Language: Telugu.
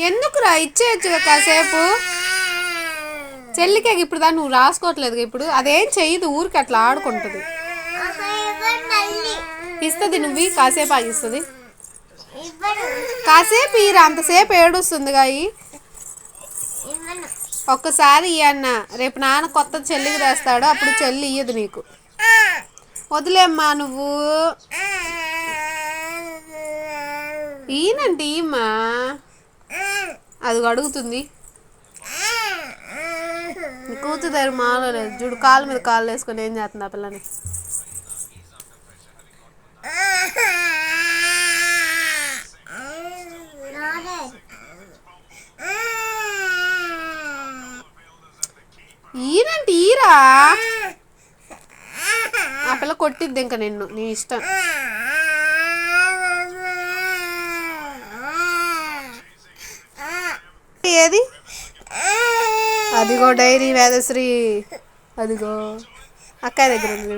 ఎందుకురా ఇచ్చేయచ్చు కాసేపు. చెల్లికే ఇప్పుడు దాన్ని నువ్వు రాసుకోవట్లేదు. ఇప్పుడు అదేం చెయ్యదు, ఊరికి అట్లా ఆడుకుంటుంది. ఇస్తుంది, నువ్వు కాసేపు ఆగిస్తుంది. కాసేపు ఇరా, అంతసేపు ఏడుస్తుంది కాయి. ఒక్కసారి ఇయ్యన్న, రేపు నాన్న కొత్త చెల్లికి తెస్తాడు, అప్పుడు చెల్లి ఇయ్యదు నీకు. వదిలేమ్మా నువ్వు. ఈయనంటే ఈమ్మా అది అడుగుతుంది. కూతురు దగ్గర మాలో లేదు చూడు, కాళ్ళ మీద కాళ్ళు వేసుకొని ఏం చేస్తుంది ఆ పిల్లని. ఈయనంటే ఈరా, ఆ పిల్ల కొట్టిద్ది ఇంకా నిన్ను, నీ ఇష్టం. ఏది అదిగో డైరీ వేదశ్రీ, అదిగో అక్కయ్య దగ్గర ఉంది.